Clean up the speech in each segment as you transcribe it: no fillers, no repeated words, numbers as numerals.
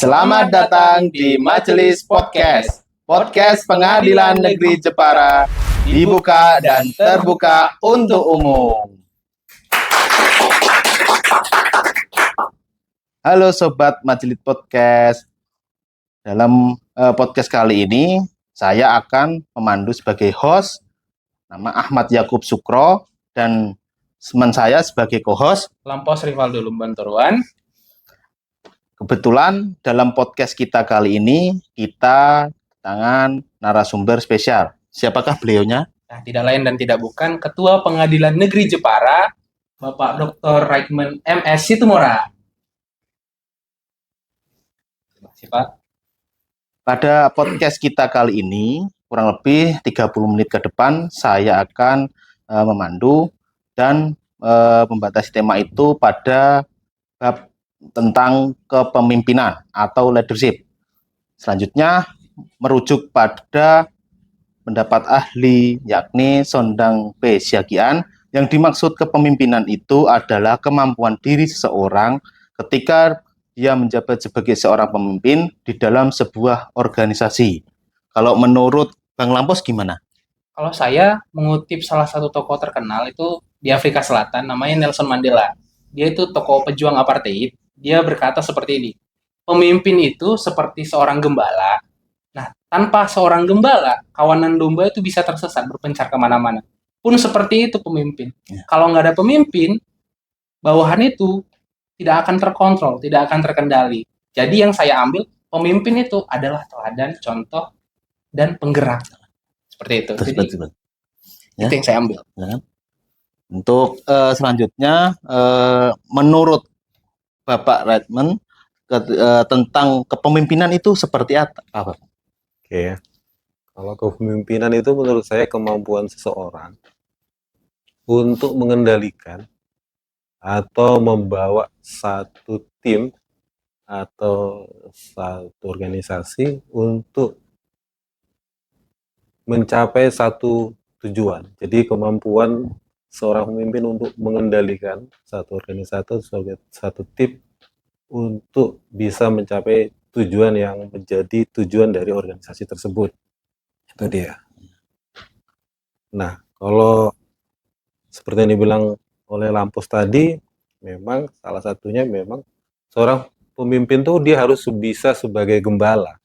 Selamat datang di Majelis Podcast. Podcast Pengadilan Negeri Jepara dibuka dan terbuka untuk umum. Halo Sobat Majelis Podcast. Dalam podcast kali ini, saya akan memandu sebagai host. Nama Ahmad Yakub Sukro dan teman saya sebagai co-host Lampos Rivaldo Lumbantoruan. Kebetulan dalam podcast kita kali ini kita kedatangan narasumber spesial. Siapakah beliaunya? Nah, tidak lain dan tidak bukan Ketua Pengadilan Negeri Jepara, Bapak Dr. Raikman MS Situmora. Terima kasih, Pak. Pada podcast kita kali ini, kurang lebih 30 menit ke depan, saya akan memandu dan membatasi tema itu pada bab tentang kepemimpinan atau leadership. Selanjutnya merujuk pada pendapat ahli yakni Sondang P. Siagian, yang dimaksud kepemimpinan itu adalah kemampuan diri seseorang ketika dia menjabat sebagai seorang pemimpin di dalam sebuah organisasi. Kalau menurut Bang Lampos gimana? Kalau saya mengutip salah satu tokoh terkenal itu di Afrika Selatan, namanya Nelson Mandela. Dia itu tokoh pejuang apartheid. Dia berkata seperti ini, pemimpin itu seperti seorang gembala. Nah, tanpa seorang gembala, kawanan domba itu bisa tersesat, berpencar kemana-mana. Pun seperti itu pemimpin. Ya. Kalau nggak ada pemimpin, bawahan itu tidak akan terkontrol, tidak akan terkendali. Jadi yang saya ambil, pemimpin itu adalah teladan, contoh, dan penggerak. Seperti itu. Jadi, Ya. itu yang saya ambil. Ya. Untuk selanjutnya, menurut Bapak Redmond, tentang kepemimpinan itu seperti apa? Oke, kalau kepemimpinan itu menurut saya kemampuan seseorang untuk mengendalikan atau membawa satu tim atau satu organisasi untuk mencapai satu tujuan. Jadi kemampuan seorang pemimpin untuk mengendalikan satu organisasi sebagai satu tim untuk bisa mencapai tujuan yang menjadi tujuan dari organisasi tersebut. Itu dia. Nah, kalau seperti yang dibilang oleh Lampos tadi, memang salah satunya memang seorang pemimpin tuh dia harus bisa sebagai gembala,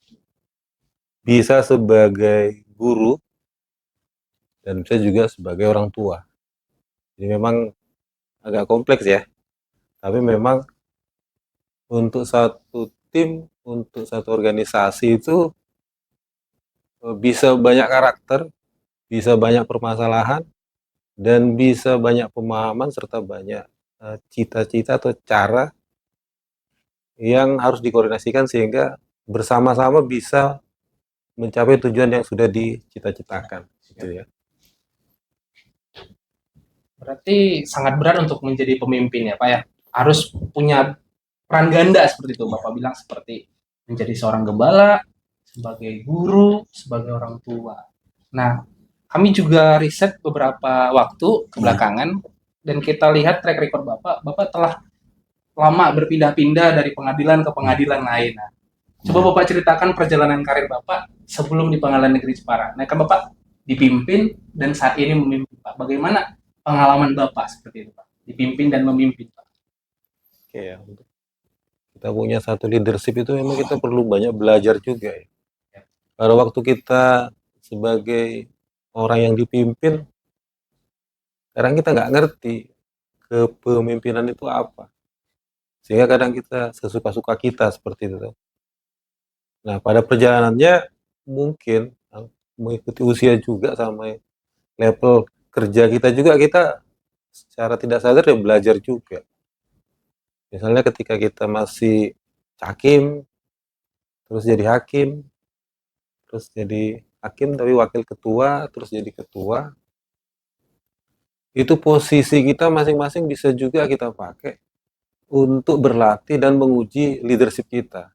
bisa sebagai guru, dan bisa juga sebagai orang tua. Jadi memang agak kompleks ya, tapi memang untuk satu tim, untuk satu organisasi itu bisa banyak karakter, bisa banyak permasalahan, dan bisa banyak pemahaman serta banyak cita-cita atau cara yang harus dikoordinasikan sehingga bersama-sama bisa mencapai tujuan yang sudah dicita-citakan. Gitu ya. Berarti sangat berat untuk menjadi pemimpin ya, Pak ya. Harus punya peran ganda seperti itu, Bapak bilang, seperti menjadi seorang gembala, sebagai guru, sebagai orang tua. Nah, kami juga riset beberapa waktu kebelakangan dan kita lihat track record Bapak telah lama berpindah-pindah dari pengadilan ke pengadilan lain. Nah, coba Bapak ceritakan perjalanan karir Bapak sebelum di Pengadilan Negeri Jepara. Nah, kan Bapak dipimpin dan saat ini memimpin, Pak. Bagaimana pengalaman Bapak seperti itu, Pak? Dipimpin dan memimpin, Pak. Oke ya, untuk kita punya satu leadership itu memang kita perlu banyak belajar juga ya. Pada waktu kita sebagai orang yang dipimpin, kadang kita nggak ngerti kepemimpinan itu apa. Sehingga kadang kita sesuka-suka kita seperti itu. Nah, pada perjalanannya mungkin mengikuti usia juga sama level kerja kita juga, kita secara tidak sadar ya belajar juga. Misalnya ketika kita masih cakim, terus jadi hakim, terus jadi hakim tapi wakil ketua, terus jadi ketua, itu posisi kita masing-masing bisa juga kita pakai untuk berlatih dan menguji leadership kita.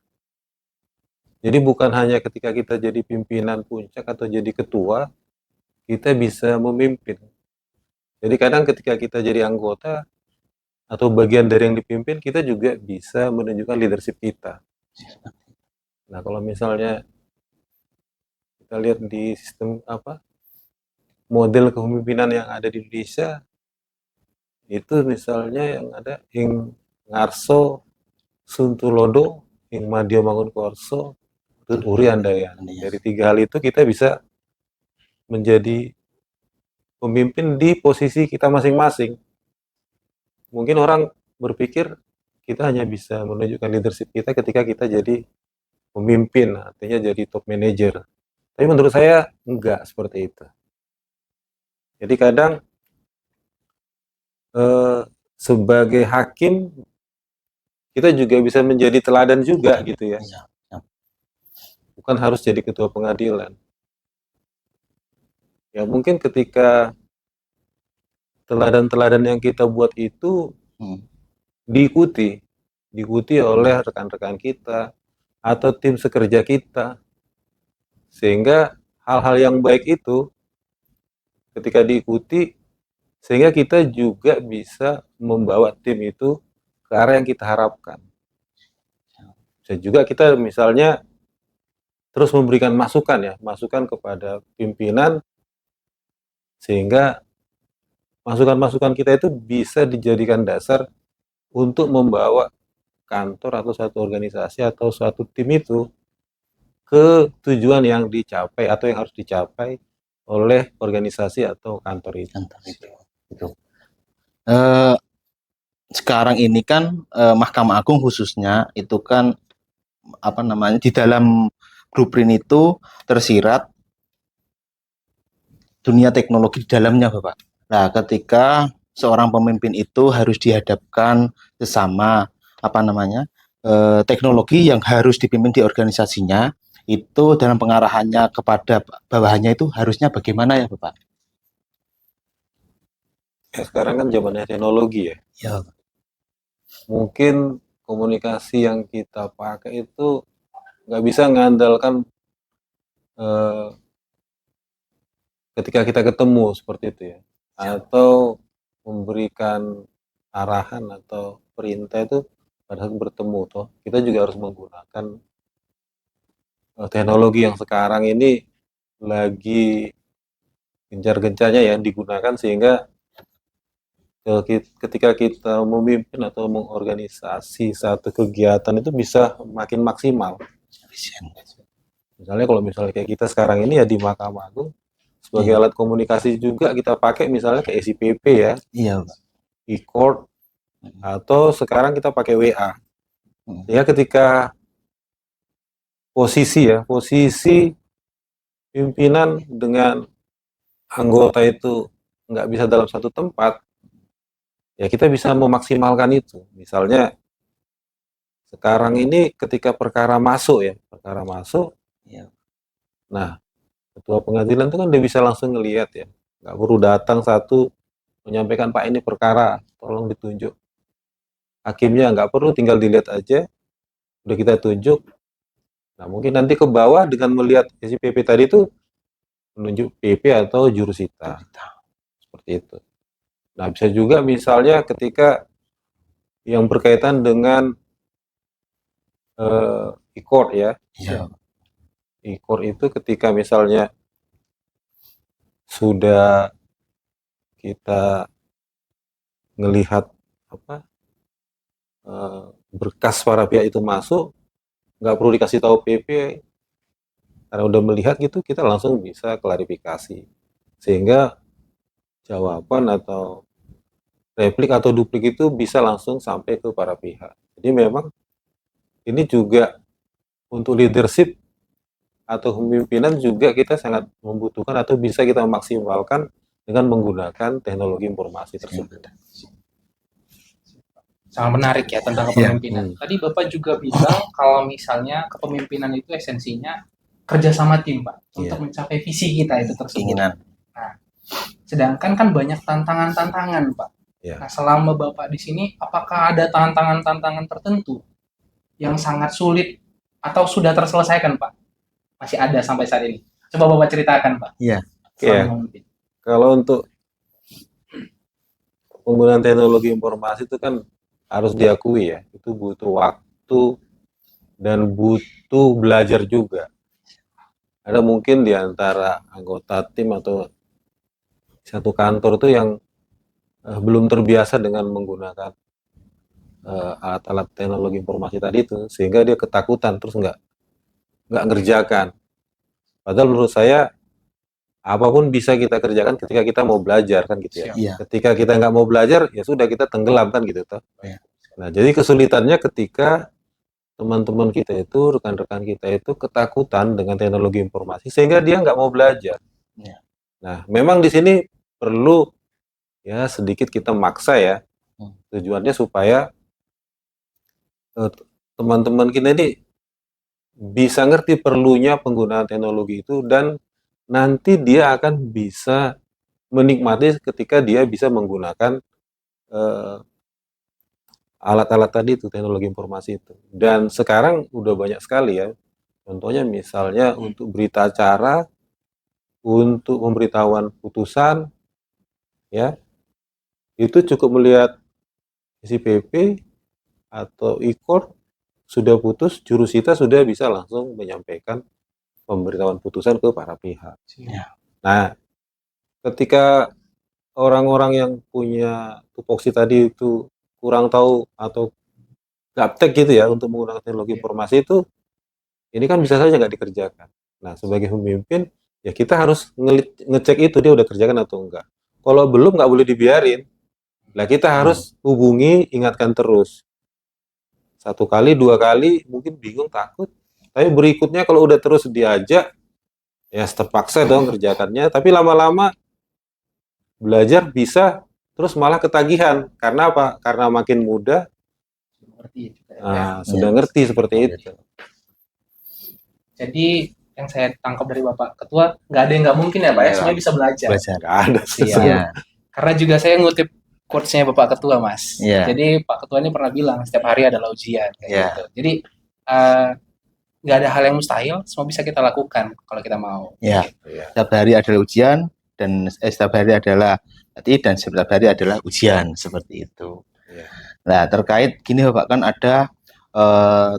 Jadi bukan hanya ketika kita jadi pimpinan puncak atau jadi ketua, kita bisa memimpin. Jadi kadang ketika kita jadi anggota atau bagian dari yang dipimpin, kita juga bisa menunjukkan leadership kita. Nah, kalau misalnya kita lihat di sistem model kepemimpinan yang ada di Indonesia, itu misalnya yang ada Ing Ngarso, Suntulodo, Ing Madya Mangunkuarso, Tun Uri Handayani. Dari 3 hal itu kita bisa menjadi pemimpin di posisi kita masing-masing. Mungkin orang berpikir kita hanya bisa menunjukkan leadership kita ketika kita jadi pemimpin, artinya jadi top manager. Tapi menurut saya enggak seperti itu. Jadi kadang sebagai hakim kita juga bisa menjadi teladan juga gitu ya. Iya. Bukan harus jadi ketua pengadilan. Ya mungkin ketika teladan-teladan yang kita buat itu diikuti oleh rekan-rekan kita atau tim sekerja kita, sehingga hal-hal yang baik itu ketika diikuti, sehingga kita juga bisa membawa tim itu ke arah yang kita harapkan. Bisa juga kita misalnya terus memberikan masukan kepada pimpinan, sehingga masukan-masukan kita itu bisa dijadikan dasar untuk membawa kantor atau suatu organisasi atau suatu tim itu ke tujuan yang dicapai atau yang harus dicapai oleh organisasi atau kantor itu. Gitu. Sekarang ini kan Mahkamah Agung khususnya itu kan di dalam blueprint itu tersirat dunia teknologi di dalamnya, Bapak. Nah, ketika seorang pemimpin itu harus dihadapkan sesama teknologi yang harus dipimpin di organisasinya, itu dalam pengarahannya kepada bawahannya itu harusnya bagaimana ya, Bapak? Ya, sekarang kan zamannya teknologi ya. Ya. Mungkin komunikasi yang kita pakai itu nggak bisa mengandalkan ketika kita ketemu seperti itu ya, atau memberikan arahan atau perintah itu pada saat bertemu toh kita juga harus menggunakan teknologi yang sekarang ini lagi gencar-gencarnya ya digunakan, sehingga ketika kita memimpin atau mengorganisasi satu kegiatan itu bisa makin maksimal. Misalnya kalau kayak kita sekarang ini ya di Mahkamah Agung sebagai alat komunikasi juga kita pakai misalnya ke SIPP ya, Iya, Pak. e-court, atau sekarang kita pakai WA. Ya ketika posisi pimpinan dengan anggota itu nggak bisa dalam satu tempat, ya kita bisa memaksimalkan itu. Misalnya sekarang ini ketika perkara masuk, Iya. nah ketua pengadilan itu kan udah bisa langsung ngelihat ya, nggak perlu datang satu menyampaikan Pak ini perkara, tolong ditunjuk. Hakimnya nggak perlu, tinggal dilihat aja, udah kita tunjuk. Nah mungkin nanti ke bawah dengan melihat SIPP tadi itu menunjuk PP atau jurusita, seperti itu. Nah bisa juga misalnya ketika yang berkaitan dengan e-court ya. Iya. E-court itu ketika misalnya sudah kita ngelihat berkas para pihak itu masuk, nggak perlu dikasih tahu PP, karena udah melihat gitu kita langsung bisa klarifikasi, sehingga jawaban atau replik atau duplik itu bisa langsung sampai ke para pihak. Jadi memang ini juga untuk leadership atau kepemimpinan juga kita sangat membutuhkan atau bisa kita maksimalkan dengan menggunakan teknologi informasi tersebut. Sangat menarik ya tentang kepemimpinan. Tadi Bapak juga bilang kalau misalnya kepemimpinan itu esensinya kerja sama tim, Pak, untuk mencapai visi kita itu tersebut. Keinginan. Nah, sedangkan kan banyak tantangan-tantangan, Pak. Nah, selama Bapak di sini, apakah ada tantangan-tantangan tertentu yang sangat sulit atau sudah terselesaikan, Pak? Masih ada sampai saat ini. Coba Bapak ceritakan, Pak. Iya. Kalau untuk penggunaan teknologi informasi itu kan harus diakui ya, itu butuh waktu, dan butuh belajar juga. Ada mungkin di antara anggota tim atau satu kantor tuh yang belum terbiasa dengan menggunakan alat-alat teknologi informasi tadi itu, sehingga dia ketakutan terus nggak ngerjakan. Padahal menurut saya apapun bisa kita kerjakan ketika kita mau belajar kan gitu ya. Siap. Iya. Ketika kita nggak mau belajar ya sudah kita tenggelam kan gitu toh. Iya. Nah jadi kesulitannya ketika teman-teman kita itu, rekan-rekan kita itu ketakutan dengan teknologi informasi sehingga dia nggak mau belajar. Iya. Nah memang di sini perlu ya sedikit kita maksa ya. Tujuannya supaya teman-teman kita ini bisa ngerti perlunya penggunaan teknologi itu dan nanti dia akan bisa menikmati ketika dia bisa menggunakan alat-alat tadi itu, teknologi informasi itu. Dan sekarang udah banyak sekali ya. Contohnya misalnya untuk berita acara, untuk pemberitahuan putusan, ya itu cukup melihat isi PP atau e-court sudah putus, jurusita sudah bisa langsung menyampaikan pemberitahuan putusan ke para pihak. Iya. Nah, ketika orang-orang yang punya tupoksi tadi itu kurang tahu atau gaptek gitu ya untuk menggunakan teknologi informasi itu, ini kan bisa saja nggak dikerjakan. Nah, sebagai pemimpin, ya kita harus ngecek itu dia udah kerjakan atau enggak. Kalau belum nggak boleh dibiarin. Nah, kita harus hubungi, ingatkan terus. 1 kali, 2 kali, mungkin bingung, takut. Tapi berikutnya kalau udah terus diajak, ya terpaksa dong kerjakannya. Tapi lama-lama belajar bisa, terus malah ketagihan. Karena apa? Karena makin muda, sudah ngerti seperti itu. Jadi yang saya tangkap dari Bapak Ketua, nggak ada yang nggak mungkin ya Pak ya, Iya. semuanya bisa belajar. Nggak ada. Iya. Karena juga saya ngutip quotes-nya Bapak Ketua, Mas. Iya. Jadi Pak Ketua ini pernah bilang setiap hari adalah ujian kayak Iya. gitu. Jadi nggak ada hal yang mustahil, semua bisa kita lakukan kalau kita mau. Ya, Gitu. setiap hari adalah ujian dan setiap hari adalah latih dan setiap hari adalah ujian seperti itu. Ya. Nah, terkait gini Bapak, kan ada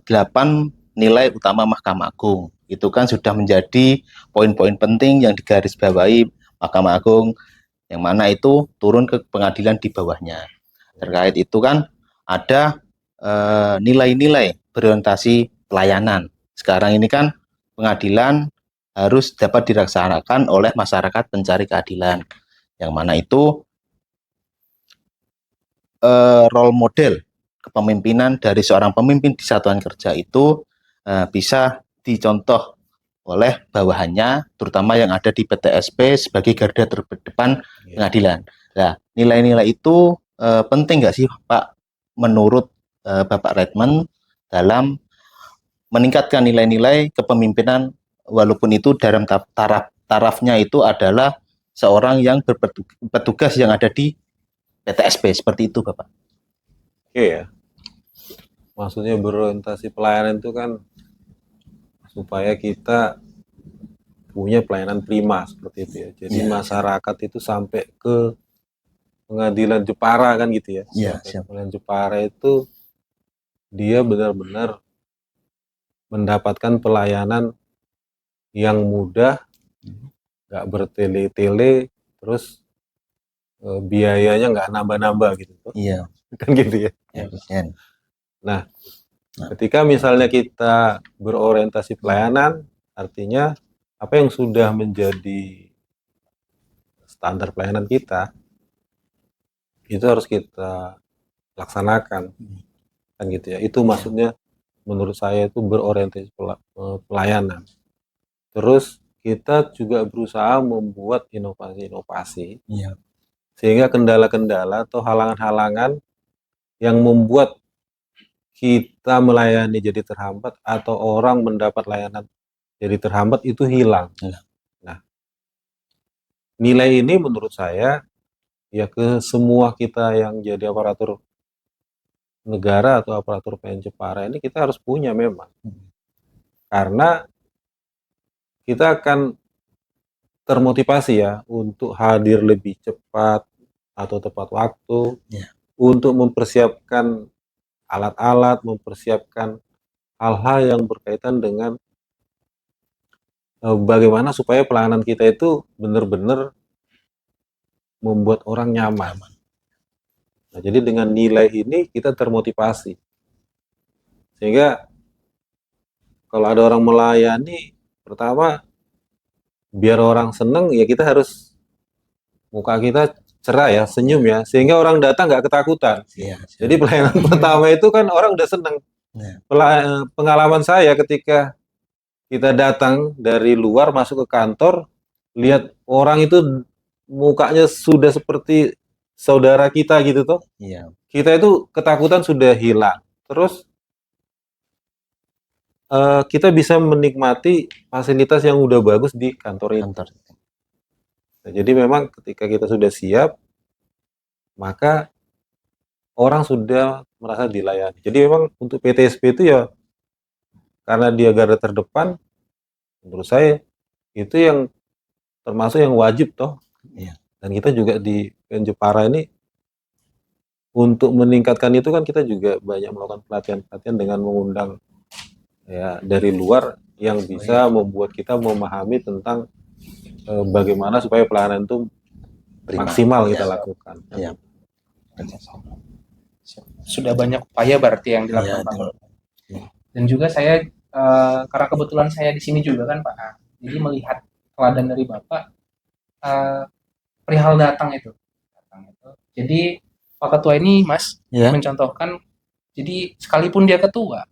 8 nilai utama Mahkamah Agung. Itu kan sudah menjadi poin-poin penting yang digarisbawahi Mahkamah Agung, yang mana itu turun ke pengadilan di bawahnya. Terkait itu kan ada nilai-nilai berorientasi pelayanan. Sekarang ini kan pengadilan harus dapat dilaksanakan oleh masyarakat pencari keadilan, yang mana itu role model kepemimpinan dari seorang pemimpin di satuan kerja itu bisa dicontoh oleh bawahannya, terutama yang ada di PTSP sebagai garda terdepan pengadilan. Nah, nilai-nilai itu penting nggak sih Pak, menurut Bapak Redmond, dalam meningkatkan nilai-nilai kepemimpinan, walaupun itu dalam tarafnya itu adalah seorang yang berpetugas yang ada di PTSP, seperti itu Bapak. Oke ya. Maksudnya berorientasi pelayanan itu kan supaya kita punya pelayanan prima seperti itu ya. Jadi masyarakat itu sampai ke pengadilan Jepara kan gitu ya. Pengadilan Jepara itu dia benar-benar mendapatkan pelayanan yang mudah, nggak bertele-tele, terus biayanya nggak nambah-nambah gitu. Iya. Kan gitu ya. Nah, ketika misalnya kita berorientasi pelayanan, artinya apa yang sudah menjadi standar pelayanan kita, itu harus kita laksanakan. Kan gitu ya. Itu maksudnya menurut saya itu berorientasi pelayanan. Terus kita juga berusaha membuat inovasi-inovasi. Sehingga kendala-kendala atau halangan-halangan yang membuat kita melayani jadi terhambat atau orang mendapat layanan jadi terhambat itu hilang. Nah, nilai ini menurut saya ya ke semua kita yang jadi aparatur negara atau aparatur PN Jepara ini kita harus punya memang. Karena kita akan termotivasi ya untuk hadir lebih cepat atau tepat waktu, untuk mempersiapkan alat-alat, mempersiapkan hal-hal yang berkaitan dengan bagaimana supaya pelayanan kita itu benar-benar membuat orang nyaman. Nah, jadi dengan nilai ini kita termotivasi. Sehingga kalau ada orang melayani, pertama biar orang seneng ya kita harus muka kita cerah ya, senyum ya, sehingga orang datang nggak ketakutan. Iya. Jadi pelayanan pertama itu kan orang udah seneng. Iya. Pengalaman saya ketika kita datang dari luar masuk ke kantor, lihat orang itu mukanya sudah seperti saudara kita gitu toh. Iya. Kita itu ketakutan sudah hilang. Terus kita bisa menikmati fasilitas yang udah bagus di kantor itu. Kantor. Nah, jadi memang ketika kita sudah siap, maka orang sudah merasa dilayani. Jadi memang untuk PTSP itu ya karena dia garda terdepan, menurut saya itu yang termasuk yang wajib toh. Iya. Dan kita juga di PN Jepara ini untuk meningkatkan itu kan kita juga banyak melakukan pelatihan-pelatihan dengan mengundang ya dari luar yang bisa membuat kita memahami tentang bagaimana supaya pelayanan itu maksimal kita lakukan. Iya. Sudah banyak upaya berarti yang dilakukan Iya, Pak. iya. Dan juga saya karena kebetulan saya di sini juga kan Pak, jadi melihat teladan dari Bapak perihal datang itu. Jadi Pak Ketua ini Mas Iya. mencontohkan, jadi sekalipun dia ketua,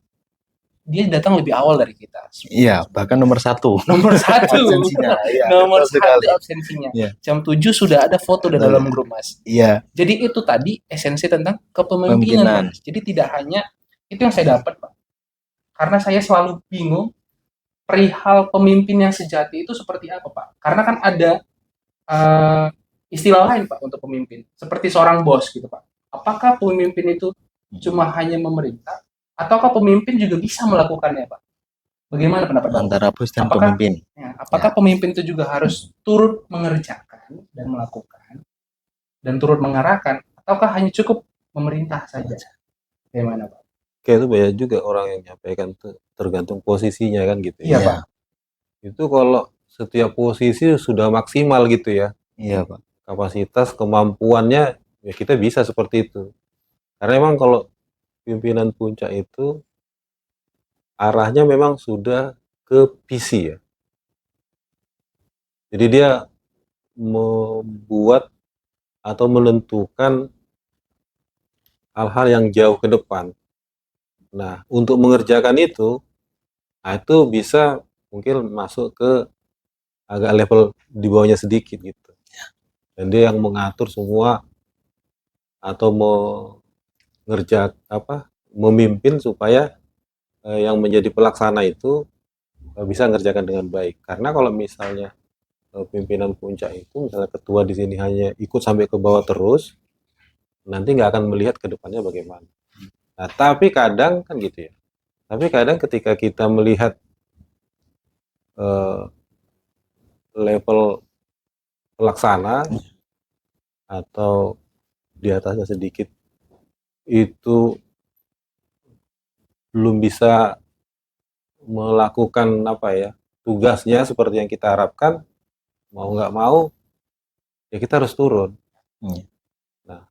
dia datang lebih awal dari kita. Iya, bahkan nomor 1. Nomor 1. Absensinya. Iya, Nomor betul 1 sekali. absensinya. Iya. Jam 7 sudah ada foto di Betul. dalam grup Mas. Iya. Jadi itu tadi esensi tentang kepemimpinan Pemimpinan. Mas. Jadi tidak hanya itu yang saya dapat Pak. Karena saya selalu bingung perihal pemimpin yang sejati itu seperti apa Pak. Karena kan ada istilah lain Pak untuk pemimpin. Seperti seorang bos gitu Pak. Apakah pemimpin itu cuma hanya memerintah? Ataukah pemimpin juga bisa melakukannya Pak? Bagaimana pendapat Bapak? Antara bos dan Apakah- pemimpin. Ya, apakah pemimpin itu juga harus turut mengerjakan dan melakukan dan turut mengarahkan, ataukah hanya cukup memerintah saja? Bagaimana Pak? Kayak itu banyak juga orang yang menyampaikan tuh tergantung posisinya kan gitu Iya, ya. Pak. Itu kalau setiap posisi sudah maksimal gitu ya. Iya, Pak. Kapasitas, kemampuannya ya kita bisa seperti itu. Karena memang kalau pimpinan puncak itu arahnya memang sudah ke visi ya. Jadi dia membuat atau menentukan hal-hal yang jauh ke depan. Nah, untuk mengerjakan itu, nah itu bisa mungkin masuk ke agak level di bawahnya sedikit gitu. Dan dia yang mengatur semua atau memimpin supaya yang menjadi pelaksana itu bisa mengerjakan dengan baik. Karena kalau misalnya pimpinan puncak itu misalnya ketua di sini hanya ikut sampai ke bawah terus, nanti nggak akan melihat ke depannya bagaimana. Nah, tapi kadang kan gitu ya. Tapi kadang ketika kita melihat level pelaksana atau di atasnya sedikit itu belum bisa melakukan tugasnya seperti yang kita harapkan, mau nggak mau ya kita harus turun. Nah,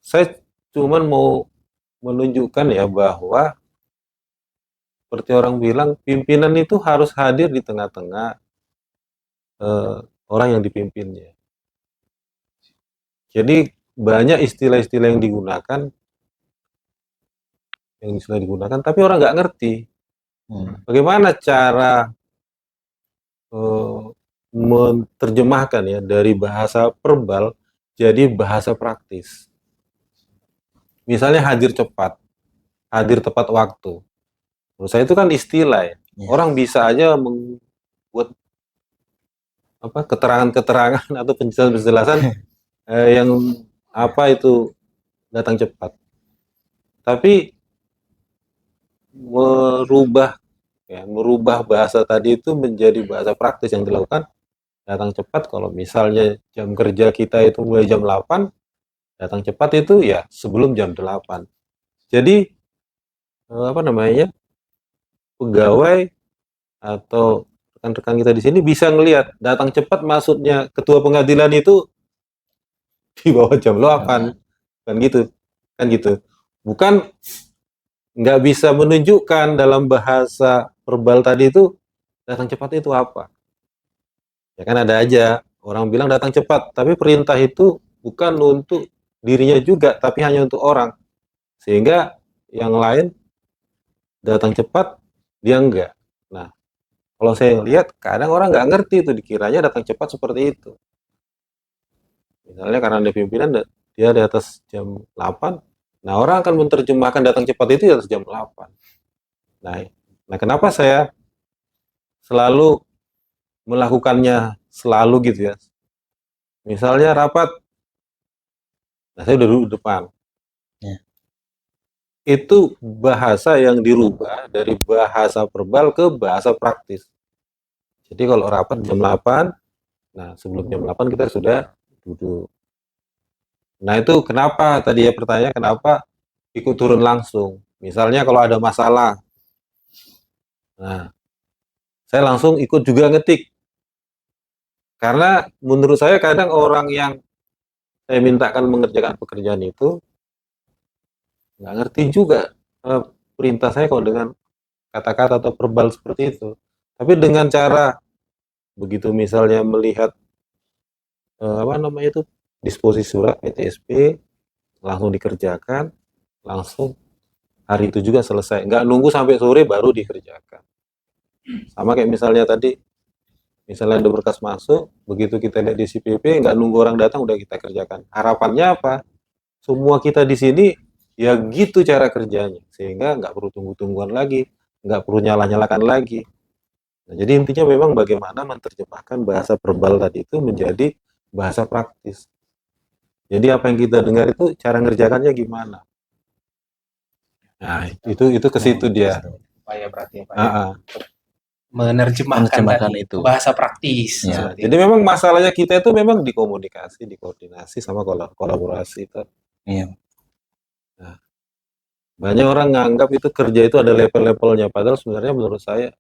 saya cuman mau menunjukkan ya bahwa seperti orang bilang pimpinan itu harus hadir di tengah-tengah orang yang dipimpinnya. Jadi banyak istilah-istilah yang digunakan, tapi orang nggak ngerti bagaimana cara menerjemahkan ya dari bahasa verbal jadi bahasa praktis. Misalnya hadir cepat, hadir tepat waktu. Menurut saya itu kan istilah ya. Orang bisa aja membuat keterangan-keterangan atau penjelasan-penjelasan yang itu datang cepat. Tapi merubah bahasa tadi itu menjadi bahasa praktis yang dilakukan datang cepat. Kalau misalnya jam kerja kita itu mulai jam 8, datang cepat itu ya sebelum jam 8. Jadi pegawai atau rekan-rekan kita di sini bisa ngelihat datang cepat maksudnya ketua pengadilan itu di bawah jam 8 kan gitu bukan nggak bisa menunjukkan dalam bahasa verbal tadi itu datang cepat itu apa ya kan ada aja orang bilang datang cepat tapi perintah itu bukan untuk dirinya juga tapi hanya untuk orang sehingga yang lain datang cepat dia enggak. Nah kalau saya lihat kadang orang nggak ngerti itu dikiranya datang cepat seperti itu. Misalnya karena ada pimpinan dia di atas jam 8, nah orang akan menerjemahkan datang cepat itu di atas jam 8. Nah kenapa saya selalu melakukannya selalu gitu ya. Misalnya rapat, nah saya udah duduk depan. Ya. Itu bahasa yang dirubah dari bahasa verbal ke bahasa praktis. Jadi kalau rapat jam 8, nah sebelum jam 8 kita sudah duduk. Nah itu kenapa tadi ya pertanyaan kenapa ikut turun langsung. Misalnya kalau ada masalah, nah saya langsung ikut juga ngetik. Karena menurut saya kadang orang yang saya mintakan mengerjakan pekerjaan itu nggak ngerti juga perintah saya kalau dengan kata-kata atau verbal seperti itu. Tapi dengan cara begitu misalnya melihat apa namanya itu disposisi surat PTSP langsung dikerjakan, langsung hari itu juga selesai. Nggak nunggu sampai sore baru dikerjakan. Sama kayak misalnya tadi, misalnya ada berkas masuk, begitu kita lihat di CPP, nggak nunggu orang datang udah kita kerjakan. Harapannya apa? Semua kita di sini ya gitu cara kerjanya, sehingga nggak perlu tunggu-tungguan lagi, nggak perlu nyala-nyalakan lagi. Nah, jadi intinya memang bagaimana menerjemahkan bahasa verbal tadi itu menjadi bahasa praktis. Jadi apa yang kita dengar itu cara ngerjakannya gimana? Nah, itu ke situ dia. Upaya berarti ya Pak. Menerjemahkan Menerjemahkan itu. bahasa praktis. Ya, seperti Jadi itu. memang masalahnya kita itu memang dikomunikasi, dikoordinasi sama kolaborasi itu. Iya. Nah, banyak orang nganggap itu kerja itu ada level-levelnya, padahal sebenarnya menurut saya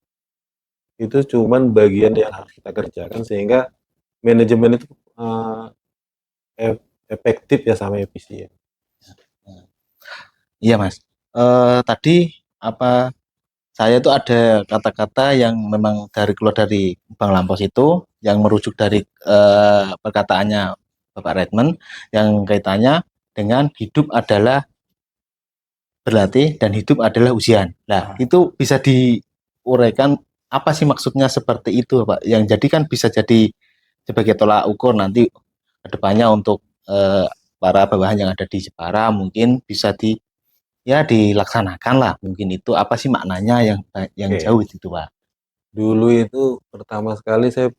itu cuman bagian yang harus kita kerjakan sehingga manajemen itu efektif ya sama efisien. Iya Mas. Tadi apa saya itu ada kata-kata yang memang keluar dari Bang Lampos itu yang merujuk dari perkataannya Bapak Redmond yang kaitannya dengan hidup adalah berlatih dan hidup adalah ujian. Nah, itu bisa diuraikan apa sih maksudnya seperti itu, Pak? Yang jadi kan bisa jadi sebagai tolak ukur nanti ke depannya untuk para bawahan yang ada di Jepara mungkin bisa dilaksanakan lah mungkin itu apa sih maknanya yang Oke. jauh itu Pak. Dulu itu pertama sekali saya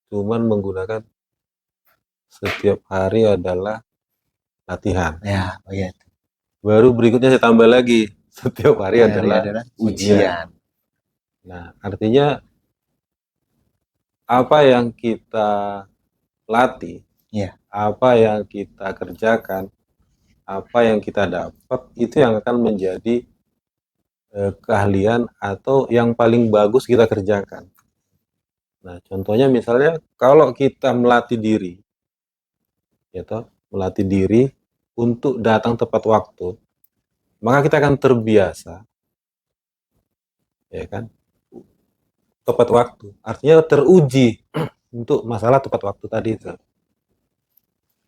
cuman menggunakan setiap hari adalah latihan. Ya, oh ya. Baru berikutnya saya tambah lagi setiap hari adalah ujian. Nah, artinya apa yang kita latih, Ya. apa yang kita kerjakan, apa yang kita dapat itu yang akan menjadi keahlian atau yang paling bagus kita kerjakan. Nah, contohnya misalnya kalau kita melatih diri, ya toh, melatih diri untuk datang tepat waktu, maka kita akan terbiasa, ya kan, tepat waktu. Artinya teruji untuk masalah tepat waktu tadi itu.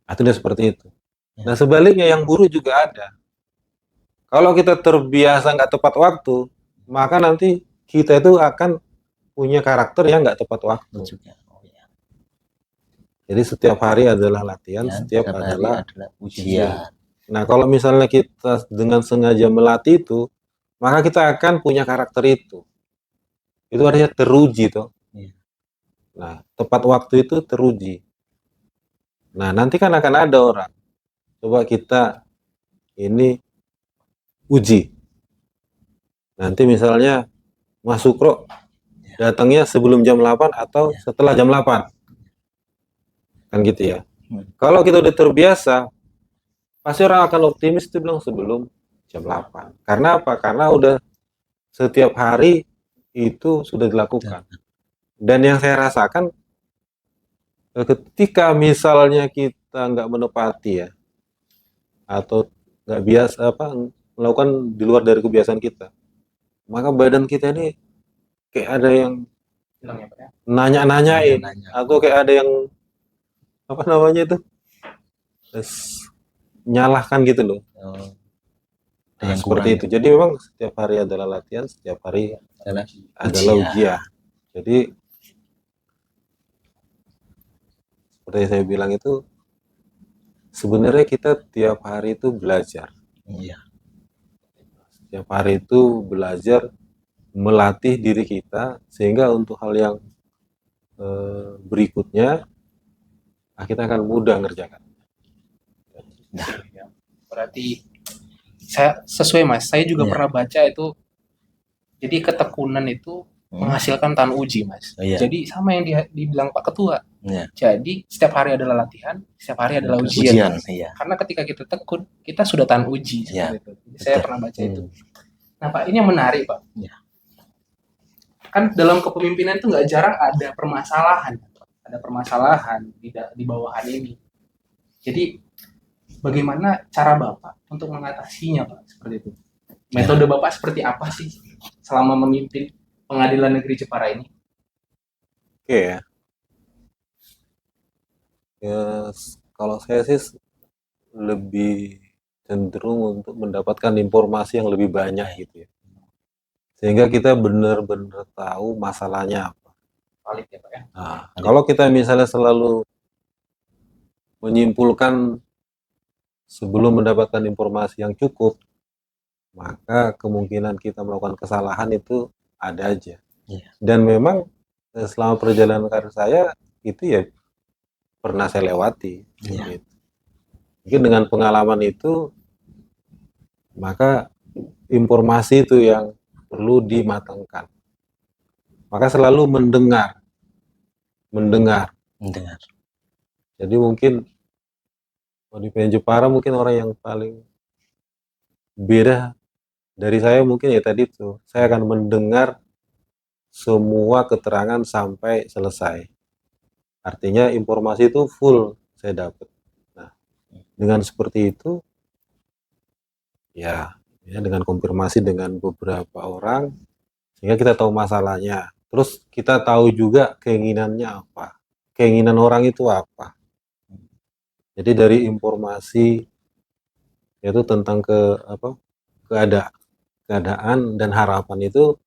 Artinya seperti itu. Nah, sebaliknya yang buruk juga ada. Kalau kita terbiasa nggak tepat waktu, maka nanti kita itu akan punya karakter yang nggak tepat waktu. Jadi setiap hari adalah latihan, setiap hari adalah ujian. Nah, kalau misalnya kita dengan sengaja melatih itu, maka kita akan punya karakter itu. Itu artinya teruji toh. Nah, tepat waktu itu teruji. Nah, nanti kan akan ada orang. Coba kita ini uji. Nanti misalnya Mas Sukro datangnya sebelum jam 8 atau setelah jam 8. Kan gitu ya. Kalau kita udah terbiasa, pasti orang akan optimis itu bilang sebelum jam 8. Karena apa? Karena udah setiap hari itu sudah dilakukan. Dan yang saya rasakan ketika misalnya kita nggak menepati ya, atau nggak biasa melakukan di luar dari kebiasaan kita, maka badan kita ini kayak ada yang Bilang ya Pak ya. nanya-nanyain, Nanya. atau kayak ada yang apa namanya itu nyalahkan gitu loh. Oh, Nah, yang seperti kurang itu. Jadi memang setiap hari adalah latihan, setiap hari adalah adalah ujian. ujian. Jadi seperti saya bilang itu, sebenarnya kita tiap hari itu belajar. Iya. Setiap hari itu belajar melatih diri kita sehingga untuk hal yang berikutnya kita akan mudah ngerjakan. Ya. Berarti saya sesuai Mas, saya juga Iya. pernah baca itu, jadi ketekunan itu menghasilkan tahan uji Mas. Oh, iya. Jadi sama yang dibilang Pak Ketua. Iya. Jadi setiap hari adalah latihan, setiap hari adalah ujian. Mas. Iya. Karena ketika kita tekun, kita sudah tahan uji Iya. seperti itu. Jadi saya Betul. pernah baca itu. Nah Pak, ini yang menarik Pak. Iya. Kan dalam kepemimpinan itu nggak jarang ada permasalahan. Ada permasalahan di bawahan ini. Jadi bagaimana cara Bapak untuk mengatasinya Pak? Seperti itu. Metode Bapak seperti apa sih selama memimpin Pengadilan Negeri Jepara ini? Oke ya. Ya, kalau saya sih lebih cenderung untuk mendapatkan informasi yang lebih banyak gitu ya. Sehingga kita benar-benar tahu masalahnya apa. Valid ya Pak ya. Nah, kalau kita misalnya selalu menyimpulkan sebelum mendapatkan informasi yang cukup, maka kemungkinan kita melakukan kesalahan itu ada aja. Iya. Dan memang selama perjalanan karir saya itu ya pernah saya lewati. Iya. Gitu. Mungkin dengan pengalaman itu, maka informasi itu yang perlu dimatangkan. Maka selalu mendengar. Jadi mungkin di PN Jepara mungkin orang yang paling beda dari saya mungkin ya tadi itu, saya akan mendengar semua keterangan sampai selesai. Artinya informasi itu full saya dapat. Nah, dengan seperti itu, ya dengan konfirmasi dengan beberapa orang, sehingga kita tahu masalahnya. Terus kita tahu juga keinginannya apa, keinginan orang itu apa. Jadi dari informasi yaitu tentang keadaan dan harapan itu,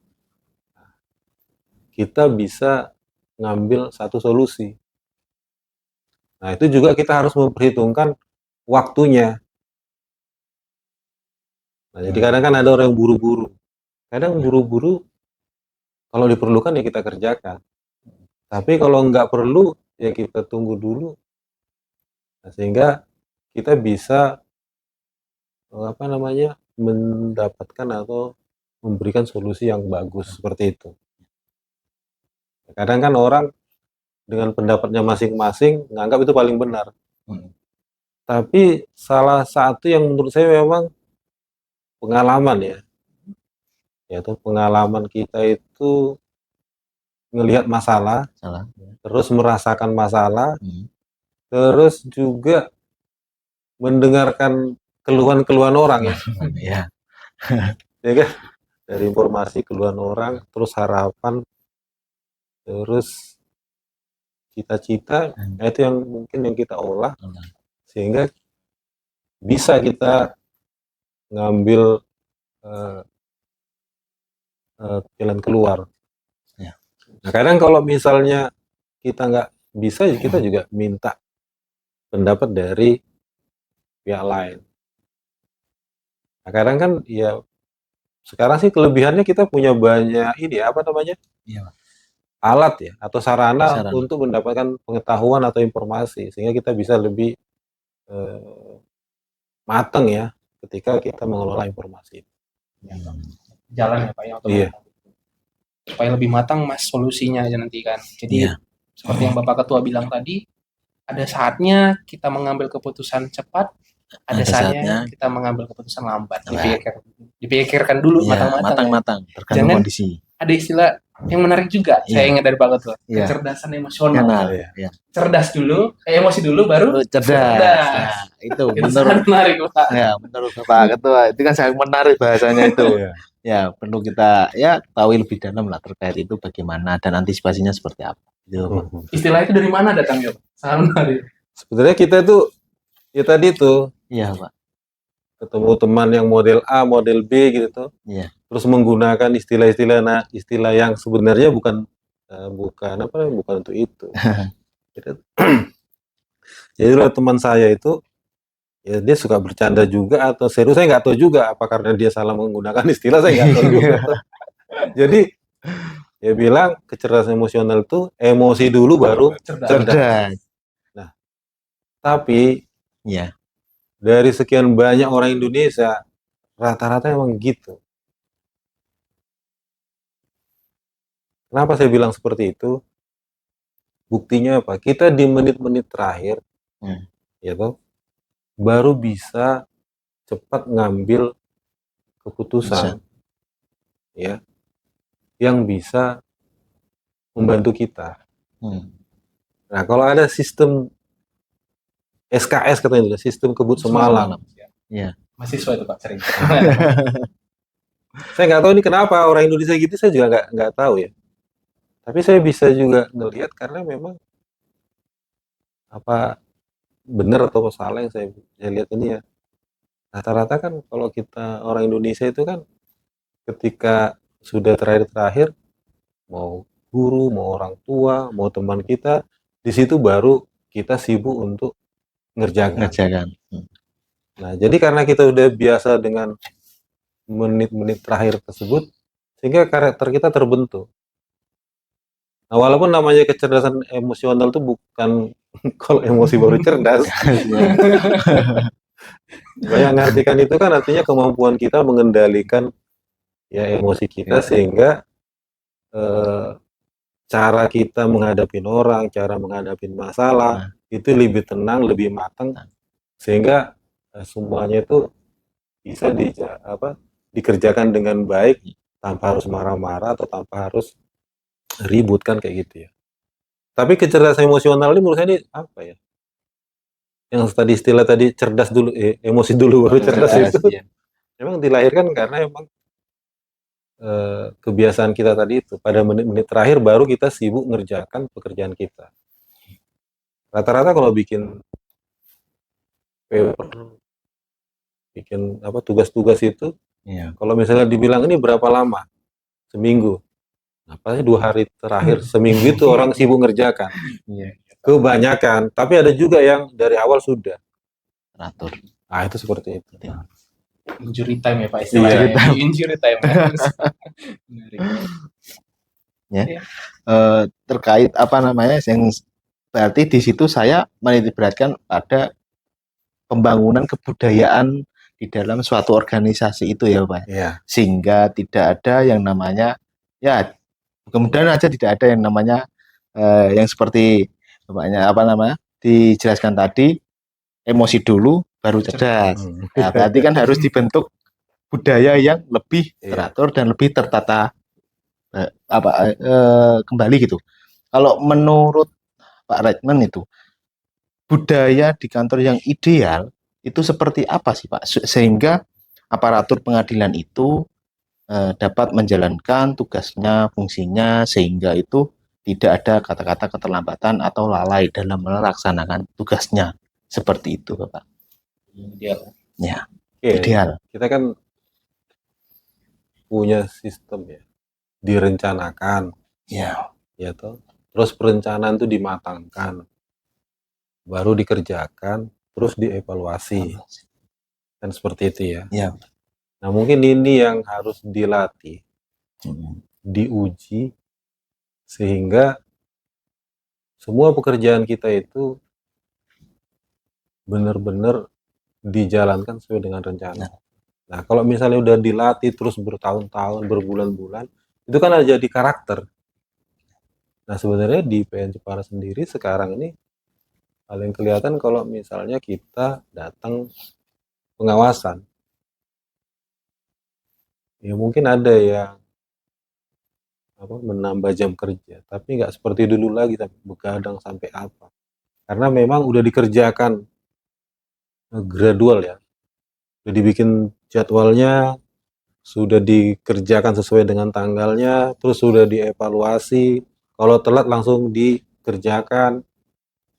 kita bisa ngambil satu solusi. Nah, itu juga kita harus memperhitungkan waktunya. Nah, jadi kadang kan ada orang yang buru-buru. Kadang buru-buru, kalau diperlukan ya kita kerjakan. Tapi kalau nggak perlu, ya kita tunggu dulu. Nah, sehingga kita bisa mendapatkan atau memberikan solusi yang bagus seperti itu. Kadang kan orang dengan pendapatnya masing-masing menganggap itu paling benar. Tapi salah satu yang menurut saya memang pengalaman ya, yaitu pengalaman kita itu ngelihat masalah, terus merasakan masalah, terus juga mendengarkan keluhan-keluhan orang ya. Iya. Ya kan? Dari informasi keluhan orang, terus harapan, terus cita-cita, itu yang mungkin yang kita olah sehingga bisa kita ngambil jalan keluar. Ya. Nah, kadang kalau misalnya kita nggak bisa, ya kita juga minta pendapat dari pihak lain. Nah, kadang kan ya sekarang sih kelebihannya kita punya banyak alat ya atau sarana untuk mendapatkan pengetahuan atau informasi sehingga kita bisa lebih matang ya ketika kita mengelola informasi. Jalan ya Pak ya. Iya. Supaya lebih matang Mas solusinya aja nanti kan. Jadi seperti yang Bapak Ketua bilang tadi, ada saatnya kita mengambil keputusan cepat, ada saatnya kita mengambil keputusan lambat. Dipikirkan dulu matang-matang. Tergantung kondisi. ada istilah yang menarik juga. Saya Iya. ingat dari Pak Ketua. Iya. Kecerdasan emosional. Kenal. Iya. Ya. Cerdas dulu, emosi dulu, baru Cerdas. cerdas. Nah, itu Itu menurut sangat menarik, Pak. ya menurut Bapak Ketua itu kan sangat menarik bahasanya itu. Iya. Ya, perlu kita ya tahu lebih dalam lah terkait itu bagaimana dan antisipasinya seperti apa. Gitu, Pak. Istilah itu dari mana datangnya, Pak? Sangat menarik. Sebenarnya kita tuh ya tadi tuh Iya, Pak. ketemu teman yang model A, model B gitu tuh. Iya. Terus menggunakan istilah yang sebenarnya bukan bukan untuk itu. Jadi kalau teman saya itu ya dia suka bercanda juga atau serius saya nggak tahu juga apa karena dia salah menggunakan istilah saya nggak tahu juga. Jadi dia bilang kecerdasan emosional itu emosi dulu baru Cerdas. cerdas. Tapi Iya. dari sekian banyak orang Indonesia rata-rata emang gitu. Kenapa saya bilang seperti itu? Buktinya apa? Kita di menit-menit terakhir, ya toh, baru bisa cepat ngambil keputusan, ya, yang bisa membantu kita. Nah, kalau ada sistem SKS katanya, sistem kebut semalam. Iya. Mahasiswa itu, Pak, sering. Saya nggak tahu ini kenapa orang Indonesia gitu, saya juga nggak tahu ya. Tapi saya bisa juga ngelihat karena memang apa benar atau salah yang saya lihat ini ya. Rata-rata kan kalau kita orang Indonesia itu kan ketika sudah terakhir-terakhir mau guru, mau orang tua, mau teman kita, di situ baru kita sibuk untuk ngerjakan. Nah, jadi karena kita udah biasa dengan menit-menit terakhir tersebut, sehingga karakter kita terbentuk. Nah, walaupun namanya kecerdasan emosional itu bukan kalau emosi baru cerdas. Yang ngartikan itu kan artinya kemampuan kita mengendalikan ya emosi kita sehingga cara kita menghadapi orang, cara menghadapi masalah itu lebih tenang, lebih matang sehingga semuanya itu bisa dikerjakan dengan baik tanpa harus marah-marah atau tanpa harus ribut kan kayak gitu ya. Tapi kecerdasan emosional ini menurut saya ini apa ya? Yang tadi istilah tadi cerdas dulu, emosi dulu baru cerdas itu. Memang dilahirkan karena emang kebiasaan kita tadi itu pada menit-menit terakhir baru kita sibuk ngerjakan pekerjaan kita. Rata-rata kalau bikin paper, bikin tugas-tugas itu, kalau misalnya dibilang ini berapa lama, seminggu, nah pasti 2 hari terakhir seminggu itu orang sibuk ngerjakan. Kebanyakan, tapi ada juga yang dari awal sudah teratur. Nah itu seperti itu. Injury time ya Pak istilahnya. Injury time. Terkait apa namanya yang berarti di situ saya menitikberatkan pada pembangunan kebudayaan di dalam suatu organisasi itu ya Pak. Sehingga tidak ada yang namanya ya kemudian aja tidak ada yang namanya yang seperti Bapaknya dijelaskan tadi emosi dulu baru cerdas. Nah, berarti kan harus dibentuk budaya yang lebih teratur dan lebih tertata kembali gitu. Kalau menurut Pak Redman itu budaya di kantor yang ideal itu seperti apa sih Pak sehingga aparatur pengadilan itu dapat menjalankan tugasnya, fungsinya sehingga itu tidak ada kata-kata keterlambatan atau lalai dalam melaksanakan tugasnya seperti itu Bapak. Ideal. Ya, ideal. Kita kan punya sistem ya, direncanakan. Ya toh. Terus perencanaan itu dimatangkan, baru dikerjakan, terus dievaluasi. Dan seperti itu ya. Nah mungkin ini yang harus dilatih, diuji, sehingga semua pekerjaan kita itu benar-benar dijalankan sesuai dengan rencana. Nah kalau misalnya udah dilatih terus bertahun-tahun, berbulan-bulan, itu kan ada jadi karakter. Nah sebenarnya di PN Jepara sendiri sekarang ini paling kelihatan kalau misalnya kita datang pengawasan. Ya mungkin ada yang menambah jam kerja, tapi nggak seperti dulu lagi sampai begadang sampai apa. Karena memang udah dikerjakan gradual ya, udah dibikin jadwalnya, sudah dikerjakan sesuai dengan tanggalnya, terus sudah dievaluasi, kalau telat langsung dikerjakan.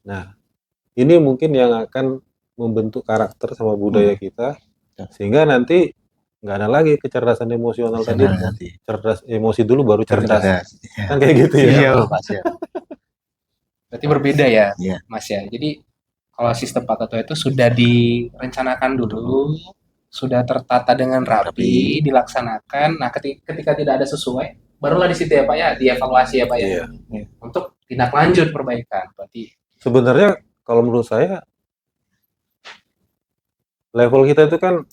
Nah, ini mungkin yang akan membentuk karakter sama budaya kita, sehingga nanti nggak ada lagi kecerdasan emosional tadi, cerdas emosi dulu baru cerdas. Kan kayak gitu ya. Iya, Pak. Siap. Berarti berbeda ya, Iya. Mas ya. Jadi kalau sistem Pak Ketua itu sudah direncanakan dulu, sudah tertata dengan rapi, dilaksanakan. Nah, ketika tidak ada sesuai, barulah di situ ya Pak ya, dievaluasi ya Pak ya. Iya. Untuk tindak lanjut perbaikan. Berarti Sebenarnya kalau menurut saya level kita itu kan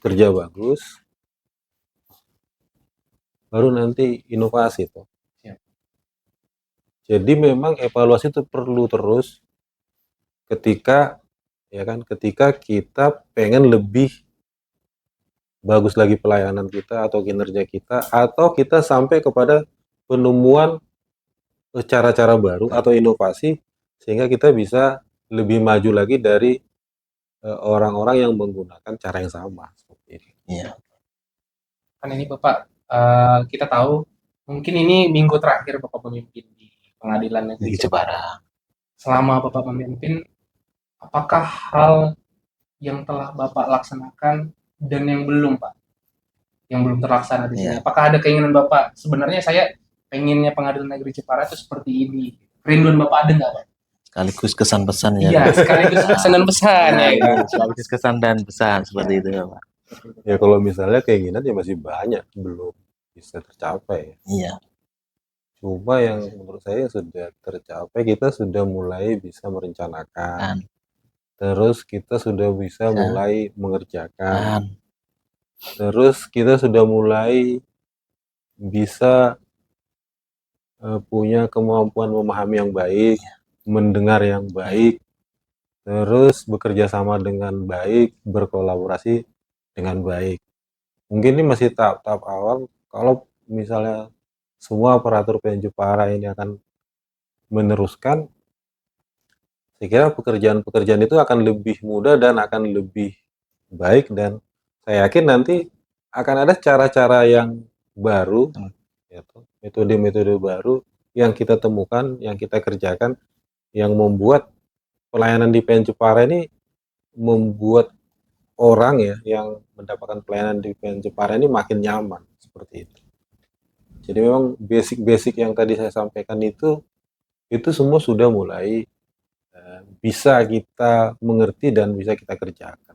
kerja bagus, baru nanti inovasi tuh. Siap. Jadi memang evaluasi itu perlu terus ketika kita pengen lebih bagus lagi pelayanan kita atau kinerja kita, atau kita sampai kepada penemuan cara-cara baru atau inovasi sehingga kita bisa lebih maju lagi dari orang-orang yang menggunakan cara yang sama seperti ini. Iya. kan ini Bapak, kita tahu mungkin ini minggu terakhir Bapak memimpin di Pengadilan Negeri Jepara. Selama Bapak memimpin, apakah hal yang telah Bapak laksanakan dan yang belum Pak? Yang belum terlaksana di sini. Apakah ada keinginan Bapak? Sebenarnya saya pengennya Pengadilan Negeri Jepara itu seperti ini. Kerinduan Bapak ada nggak Pak? Sekaligus kesan pesan ya. Iya, sekaligus pesan dan pesan ya. Sekaligus kesan dan pesan seperti itu ya, Pak. Ya kalau misalnya keinginan ya masih banyak belum bisa tercapai. Iya. Cuma yang menurut saya sudah tercapai, kita sudah mulai bisa merencanakan. Terus kita sudah bisa mulai mengerjakan. Terus kita sudah mulai bisa punya kemampuan memahami yang baik, mendengar yang baik, terus bekerja sama dengan baik, berkolaborasi dengan baik. Mungkin ini masih tahap awal. Kalau misalnya semua aparatur PN Jepara ini akan meneruskan, saya kira pekerjaan-pekerjaan itu akan lebih mudah dan akan lebih baik, dan saya yakin nanti akan ada cara-cara yang baru, metode-metode baru yang kita temukan, yang kita kerjakan, yang membuat pelayanan di PN Jepara ini membuat orang ya yang mendapatkan pelayanan di PN Jepara ini makin nyaman seperti itu. Jadi memang basic-basic yang tadi saya sampaikan itu semua sudah mulai bisa kita mengerti dan bisa kita kerjakan.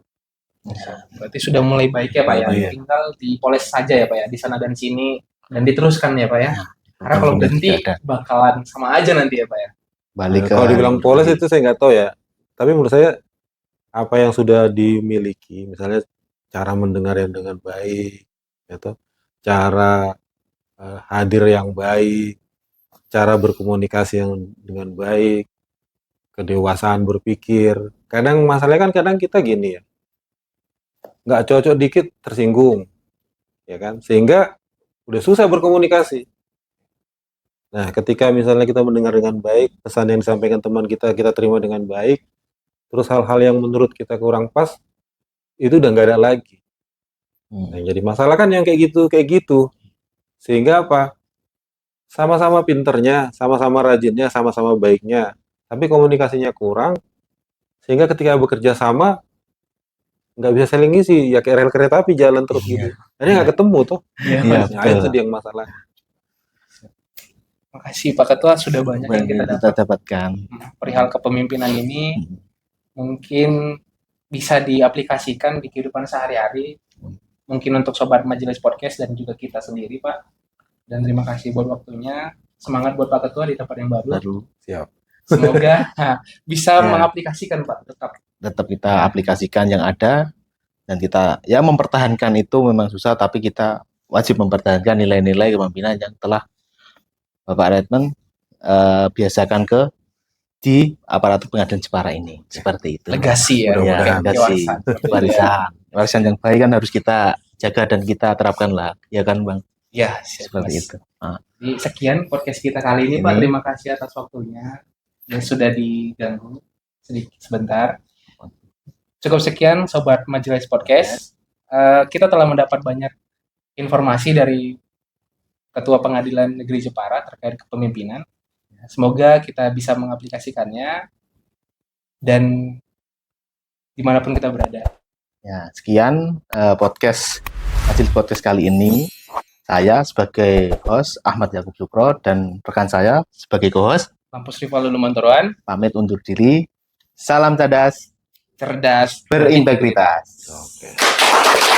Berarti sudah mulai baik ya Pak ya. Tinggal dipoles saja ya Pak ya, di sana dan sini, dan diteruskan ya Pak ya. Karena kalau berhenti bakalan sama aja nanti ya Pak ya. Balik kalau dibilang poles itu saya nggak tahu ya. Tapi menurut saya apa yang sudah dimiliki, misalnya cara mendengar yang dengan baik, atau cara hadir yang baik, cara berkomunikasi yang dengan baik, kedewasaan berpikir. Kadang masalahnya kan kadang kita gini ya, nggak cocok dikit tersinggung, ya kan? Sehingga udah susah berkomunikasi. Nah, ketika misalnya kita mendengar dengan baik, pesan yang disampaikan teman kita terima dengan baik, terus hal-hal yang menurut kita kurang pas, itu udah nggak ada lagi. Nah, jadi masalah kan yang kayak gitu. Sehingga apa? Sama-sama pinternya, sama-sama rajinnya, sama-sama baiknya, tapi komunikasinya kurang, sehingga ketika bekerja sama, nggak bisa saling ngisi, ya kayak rel kereta api jalan terus gitu. Jadi nggak ketemu tuh. Nah, itu dia yang masalah. Makasih Pak Ketua, sudah banyak yang kita dapatkan. Perihal kepemimpinan ini mungkin bisa diaplikasikan di kehidupan sehari-hari. Mungkin untuk sobat Majelis Podcast dan juga kita sendiri Pak. Dan terima kasih buat waktunya. Semangat buat Pak Ketua di tempat yang baru. Siap. Semoga bisa mengaplikasikan Pak. Tetap kita aplikasikan yang ada, dan kita ya mempertahankan itu memang susah, tapi kita wajib mempertahankan nilai-nilai kepemimpinan yang telah Bapak Redmond biasakan di aparatur Pengadilan Jepara ini. Seperti itu. Legasi ya. Legasi. Warisan yang baik kan harus kita jaga dan kita terapkan lah. Ya kan Bang? Ya, siap, seperti Mas. itu. Jadi, sekian podcast kita kali ini, Pak. Ini. Terima kasih atas waktunya yang sudah diganggu sedikit sebentar. Cukup sekian Sobat Majelis Podcast. Kita telah mendapat banyak informasi dari Ketua Pengadilan Negeri Jepara terkait kepemimpinan. Semoga kita bisa mengaplikasikannya dan dimanapun kita berada. Ya, sekian podcast Majelis Podcast kali ini. Saya sebagai host Ahmad Yakub Sukro dan rekan saya sebagai co-host Lampus Rival Lulu Montoruan, pamit undur diri. Salam cerdas, cerdas, berintegritas. Oke.